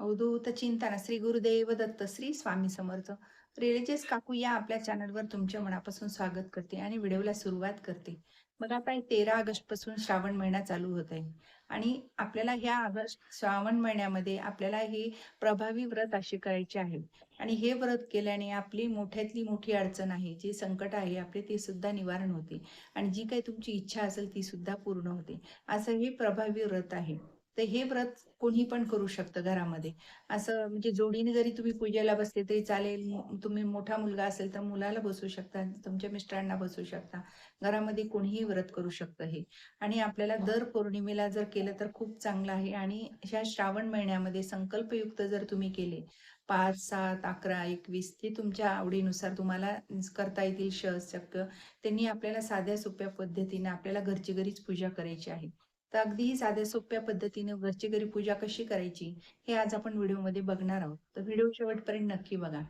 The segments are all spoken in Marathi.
अवधूत चिंतन श्री गुरुदेव दत्त श्री स्वामी समर्थ. रिलीजियस काकू या आपल्या चॅनलवर तुमच्या मनापासून स्वागत करते आणि व्हिडिओला सुरुवात करते. मग आता 13 ऑगस्ट पासून श्रावण महिना चालू होत आहे आणि आपल्याला ह्या श्रावण महिन्यामध्ये आपल्याला हे प्रभावी व्रत असे करायचे आहे. आणि हे व्रत केल्याने आपली मोठ्यातली मोठी अडचण आहे, जे संकट आहे आपले ते सुद्धा निवारण होते आणि जी काही तुमची इच्छा असेल ती सुद्धा पूर्ण होते. असं हे प्रभावी व्रत आहे. तर हे व्रत कोणी पण करू शकतं घरामध्ये. असं म्हणजे जोडीने जरी तुम्ही पूजेला बसले तरी चालेल. तुम्ही मोठा मुलगा असेल तर मुलाला बसवू शकता, तुमच्या मिस्टरांना बसवू शकता. घरामध्ये कोणीही व्रत करू शकतं हे. आणि आपल्याला दर पौर्णिमेला जर केलं तर खूप चांगलं आहे. आणि ह्या श्रावण महिन्यामध्ये संकल्पयुक्त जर तुम्ही केले 5, 7, 11, 21 ते तुमच्या आवडीनुसार तुम्हाला करता येतील शक्य. त्यांनी आपल्याला साध्या सोप्या पद्धतीने आपल्याला घरची घरीच पूजा करायची आहे. तर अगदी साध्या सोप्या पद्धतीने घरची घरी पूजा कशी करायची हे आज आपण व्हिडिओमध्ये बघणार आहोत. तर व्हिडिओ शेवटपर्यंत नक्की बघा.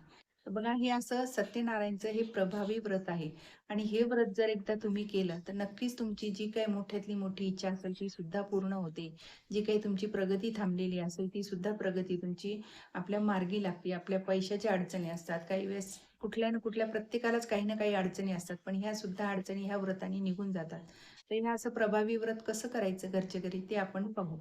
तर बघा, हे असं सत्यनारायणचं हे प्रभावी व्रत आहे. आणि हे व्रत जर एकदा तुम्ही केलं तर नक्कीच तुमची जी काही मोठ्यातली मोठी इच्छा असेल ती सुद्धा पूर्ण होते. जी काही तुमची प्रगती थांबलेली असेल ती सुद्धा प्रगती तुमची आपल्या मार्गी लागते. आपल्या पैशाच्या अडचणी असतात काही वेळेस, कुठल्या ना कुठल्या प्रत्येकालाच काही ना काही अडचणी असतात, पण ह्या सुद्धा अडचणी ह्या व्रताने निघून जातात. तर हे असं प्रभावी व्रत कसं करायचं घरच्या घरी ते आपण पाहू.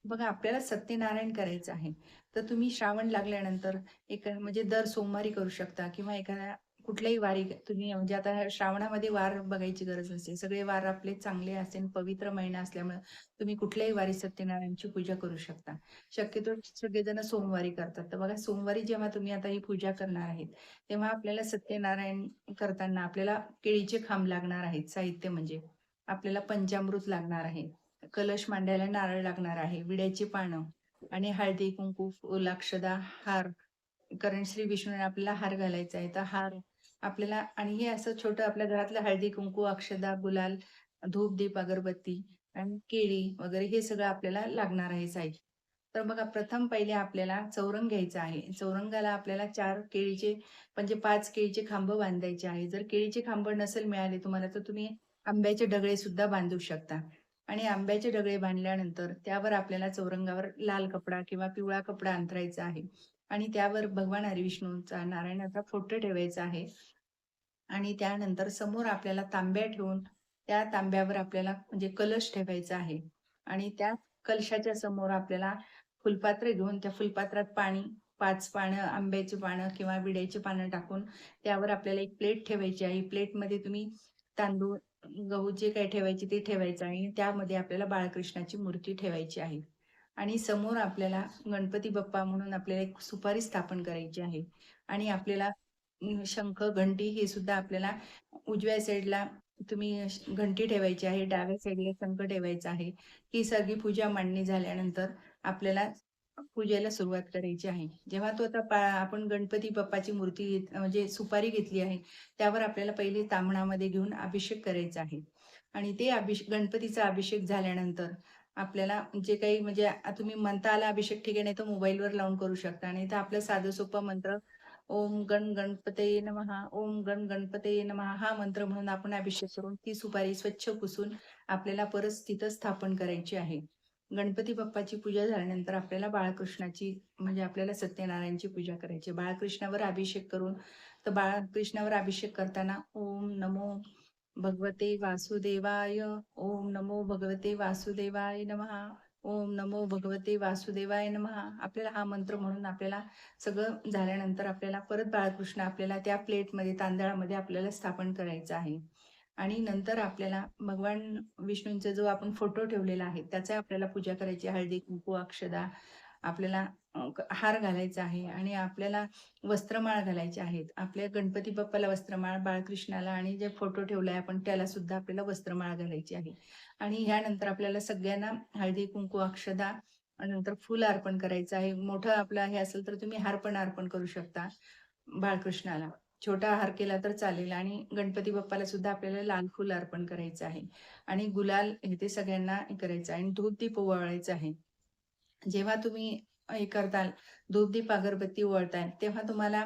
बघा, आपल्याला सत्यनारायण करायचं आहे. तर तुम्ही श्रावण लागल्यानंतर एक म्हणजे दर सोमवारी करू शकता किंवा एखाद्या कुठल्याही वारी तुम्ही म्हणजे आता श्रावणामध्ये वार बघायची गरज नसते. सगळे वार आपले चांगले असेल, पवित्र महिना असल्यामुळे तुम्ही कुठल्याही वारी सत्यनारायणची पूजा करू शकता. शक्यतो सगळेजण सोमवारी करतात. तर बघा, सोमवारी जेव्हा तुम्ही आता ही पूजा करणार आहेत, तेव्हा आपल्याला सत्यनारायण करताना आपल्याला केळीचे खांब लागणार आहेत. साहित्य म्हणजे आपल्याला पंचामृत लागणार आहे. कलश मांडायला नारळ लागणार आहे, विड्याची पानं आणि हळदी, कुंकू, फूल, अक्षदा, हार. कारण श्री विष्णूने आपल्याला हार घालायचा आहे, तर हार आपल्याला आणि हे असं छोटं आपल्या घरातलं हळदी, कुंकू, अक्षदा, गुलाल, धूप, दीप, अगरबत्ती आणि केळी वगैरे हे सगळं आपल्याला लागणार आहे साहित्य. तर बघा, प्रथम पहिले आपल्याला चौरंग घ्यायचा आहे. चौरंगाला आपल्याला 4 केळीचे म्हणजे 5 केळीचे खांब बांधायचे आहे. जर केळीचे खांब नसेल मिळाले तुम्हाला तर तुम्ही आंब्याचे डगळे सुद्धा बांधू शकता. आणि आंब्याचे डगळे बांधल्यानंतर त्यावर आपल्याला चौरंगावर लाल कपडा किंवा पिवळा कपडा अंथरायचा आहे. आणि त्यावर भगवान हरिविष्णूंचा, नारायणाचा फोटो ठेवायचा आहे. आणि त्यानंतर समोर आपल्याला तांब्या ठेवून त्या तांब्यावर आपल्याला म्हणजे कलश ठेवायचा आहे. आणि त्या कलशाच्या समोर आपल्याला फुलपात्र घेऊन त्या फुलपात्रात पाणी, 5 पानं, आंब्याची पानं किंवा विड्याची पानं टाकून त्यावर आपल्याला एक प्लेट ठेवायची आहे. प्लेटमध्ये तुम्ही तांदूळ, गहू जे काही ठेवायचे ते ठेवायचं आणि त्यामध्ये आपल्याला बाळकृष्णाची मूर्ती ठेवायची आहे. आणि समोर आपल्याला गणपती बाप्पा म्हणून आपल्याला एक सुपारी स्थापन करायची आहे. आणि आपल्याला शंख, घंटी हे सुद्धा आपल्याला उजव्या साईडला तुम्ही घंटी ठेवायची आहे, डाव्या साईडला शंख ठेवायचा आहे. ही सगळी पूजा मांडणी झाल्यानंतर आपल्याला पूजेला सुरुवात करायची आहे. जेव्हा तो आता आपण गणपती बाप्पाची मूर्ती म्हणजे सुपारी घेतली आहे, त्यावर आपल्याला पहिले ताम्हणामध्ये घेऊन अभिषेक करायचा आहे. आणि ते गणपतीचा अभिषेक झाल्यानंतर आपल्याला जे काही म्हणजे तुम्ही मंत्राला अभिषेक ठीक आहे, नाही तर मोबाईलवर लावून करू शकता. नाही तर आपलं साधं सोपं मंत्र ओम गण गणपतये नमः, ओम गण गणपतये नमः हा मंत्र म्हणून आपण अभिषेक करून ती सुपारी स्वच्छ पुसून आपल्याला परत तिथं स्थापन करायची आहे. गणपती बाप्पाची पूजा झाल्यानंतर आपल्याला बाळकृष्णाची म्हणजे आपल्याला सत्यनारायणची पूजा करायची. बाळकृष्णावर अभिषेक करून तर बाळकृष्णावर अभिषेक करताना ओम नमो भगवते वासुदेवाय, ओम नमो भगवते वासुदेवाय नमः, ओम नमो भगवते वासुदेवाय नमः. आपल्याला हा मंत्र म्हणून आपल्याला सगळं झाल्यानंतर आपल्याला परत बाळकृष्ण आपल्याला त्या प्लेटमध्ये तांदळामध्ये आपल्याला स्थापन करायचं आहे. आणि नंतर आपल्याला भगवान विष्णूंचा जो आपण फोटो ठेवलेला आहे त्याचा आपल्याला पूजा करायची. हळदी, कुंकू, अक्षदा आपल्याला हार घालायचा आहे आणि आपल्याला वस्त्रमाळ घालायचे आहेत. आपल्या गणपती बाप्पाला वस्त्रमाळ, बाळकृष्णाला आणि जे फोटो ठेवलाय आपण त्याला सुद्धा आपल्याला वस्त्रमाळ घालायची आहे. आणि ह्यानंतर आपल्याला सगळ्यांना हळदी, कुंकू, अक्षदा आणि नंतर फुल अर्पण करायचं आहे. मोठं आपलं हे असेल तर तुम्ही हार पण अर्पण करू शकता बाळकृष्णाला. छोटा हार केला तर चालेल. आणि गणपती बाप्पाला सुद्धा आपल्याला लाल फुल अर्पण करायचं आहे. आणि गुलाल हे ते सगळ्यांना हे करायचं आहे आणि धूप दीप ओवाळायचं आहे. जेव्हा तुम्ही हे करताल, धूप दीप अगरबत्ती ओवाळताय, तेव्हा तुम्हाला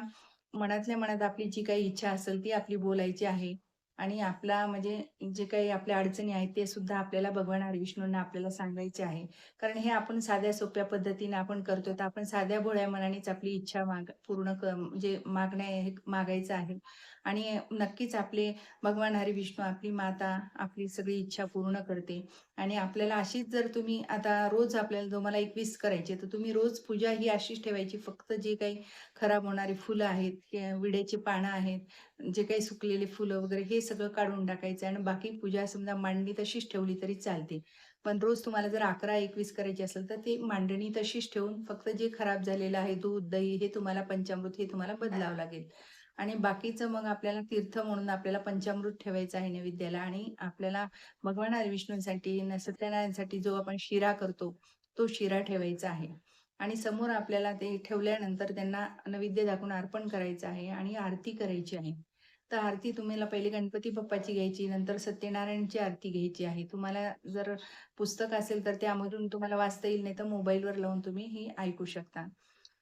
मनातल्या मनात आपली जी काही इच्छा असेल ती आपली बोलायची आहे. आणि आपला म्हणजे जे काही आपल्या अडचणी आहेत ते सुद्धा आपल्याला भगवान हरिविष्णूंना आपल्याला सांगायचे आहे. कारण हे आपण साध्या सोप्या पद्धतीने आपण करतोय, तर आपण साध्या भोळ्या मनानेच आपली इच्छा पूर्ण म्हणजे मागायचं आहे. आणि नक्कीच आपले भगवान हरिविष्णू, आपली माता आपली सगळी इच्छा पूर्ण करते. आणि आपल्याला अशीच जर तुम्ही आता रोज आपल्याला तुम्हाला 21 करायचे, तर तुम्ही रोज पूजा ही अशीच ठेवायची. फक्त जे काही खराब होणारी फुलं आहेत, विड्याची पानं आहेत, जे काही सुकलेली फुलं वगैरे हे सगळं काढून टाकायचं आणि बाकी पूजा समजा मांडणी तशीच ठेवली तरी चालते. पण रोज तुम्हाला जर 11-21 करायची असेल, तर ती मांडणी तशीच ठेवून फक्त जे खराब झालेलं आहे दूध, दही हे तुम्हाला पंचामृत हे तुम्हाला बदलावं लागेल. आणि बाकीचं मग आपल्याला तीर्थ म्हणून आपल्याला पंचामृत ठेवायचं आहे नैवेद्याला. आणि आपल्याला भगवान हरिविष्णूंसाठी, सत्यनारायणसाठी जो आपण शिरा करतो, तो शिरा ठेवायचा आहे. आणि समोर आपल्याला ते ठेवल्यानंतर त्यांना नैवेद्य दाखवून अर्पण करायचं आहे आणि आरती करायची आहे. तर आरती तुम्हाला पहिले गणपती बाप्पाची घ्यायची, नंतर सत्यनारायणची आरती घ्यायची आहे. तुम्हाला जर पुस्तक असेल तर त्यामधून तुम्हाला वाचता येईल, नाहीतर मोबाईलवर लावून तुम्ही ही ऐकू शकता.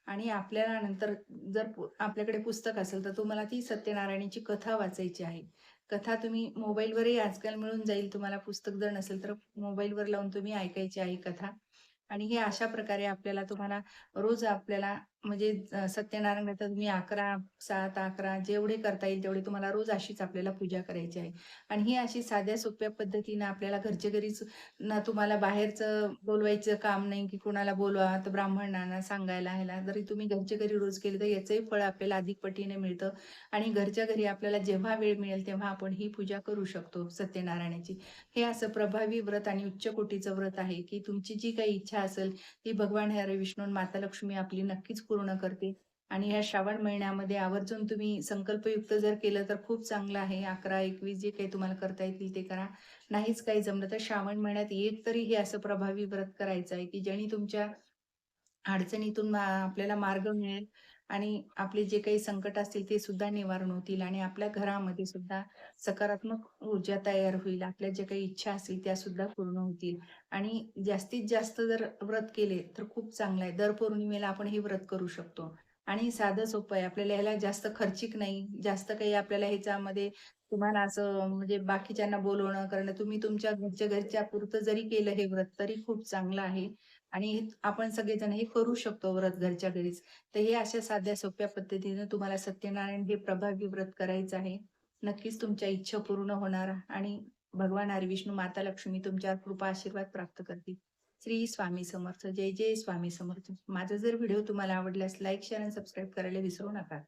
आणि आपल्याला नंतर जर आपल्याकडे पुस्तक असेल, तर तुम्हाला ती सत्यनारायणाची कथा वाचायची आहे. कथा तुम्ही मोबाईलवरही आजकाल मिळून जाईल. तुम्हाला पुस्तक जर नसेल, तर मोबाईलवर लावून तुम्ही ऐकायची आहे कथा. आणि हे अशा प्रकारे आपल्याला तुम्हाला रोज आपल्याला म्हणजे सत्यनारायण व्रत तुम्ही 11, 7, 11 जेवढे करता येईल तेवढे तुम्हाला रोज अशीच आपल्याला पूजा करायची आहे. आणि ही अशी साध्या सोप्या पद्धतीने आपल्याला घरच्या घरीच, ना तुम्हाला बाहेरचं बोलवायचं काम नाही, की कुणाला बोलवा, तर ब्राह्मणांना सांगायला ह्याला. जरी तुम्ही घरच्या घरी रोज केले, तर याचंही फळ आपल्याला अधिक पटीने मिळतं. आणि घरच्या घरी आपल्याला जेव्हा वेळ मिळेल तेव्हा आपण ही पूजा करू शकतो सत्यनारायणाची. हे असं प्रभावी व्रत आणि उच्च कोटीचं व्रत आहे, की तुमची जी काही इच्छा असेल ती भगवान हरी विष्णू आणि माता लक्ष्मी आपली नक्कीच पूर्ण करते. आणि ह्या श्रावण महिन्यामध्ये आवर्जून तुम्ही संकल्पयुक्त जर केलं तर खूप चांगलं आहे. 11-21 जे काही तुम्हाला करता येतील ते करा. नाहीच काही जमलं तर श्रावण महिन्यात एक तरी हे असं प्रभावी व्रत करायचं आहे, की ज्याने तुमच्या अडचणीतून आपल्याला मार्ग मिळेल. आणि आपले जे काही संकट असतील ते सुद्धा निवारण होतील आणि आपल्या घरामध्ये सुद्धा सकारात्मक ऊर्जा तयार होईल. आपल्या ज्या काही इच्छा असतील त्या सुद्धा पूर्ण होतील. आणि जास्तीत जास्त जर व्रत केले तर खूप चांगलं आहे. दर पौर्णिमेला आपण हे व्रत करू शकतो. आणि साधं सोपं आहे. आपल्याला ह्याला जास्त खर्चिक नाही. जास्त काही आपल्याला ह्याच्यामध्ये तुम्हाला असं म्हणजे बाकीच्यांना बोलवणं करणं, तुम्ही तुमच्या घरच्या पुरतं जरी केलं हे व्रत तरी खूप चांगलं आहे. आणि आपण सगळेजण हे करू शकतो व्रत घरच्या घरीच. तर हे अशा साध्या सोप्या पद्धतीने तुम्हाला सत्यनारायण हे प्रभावी व्रत करायचं आहे. नक्कीच तुमच्या इच्छा पूर्ण होणार आणि भगवान हरी विष्णू, माता लक्ष्मी तुमच्यावर कृपा आशीर्वाद प्राप्त करतील. श्री स्वामी समर्थ. जय जय स्वामी समर्थ. माझा जर व्हिडिओ तुम्हाला आवडल्यास लाईक, शेअर आणि सबस्क्राईब करायला विसरू नका.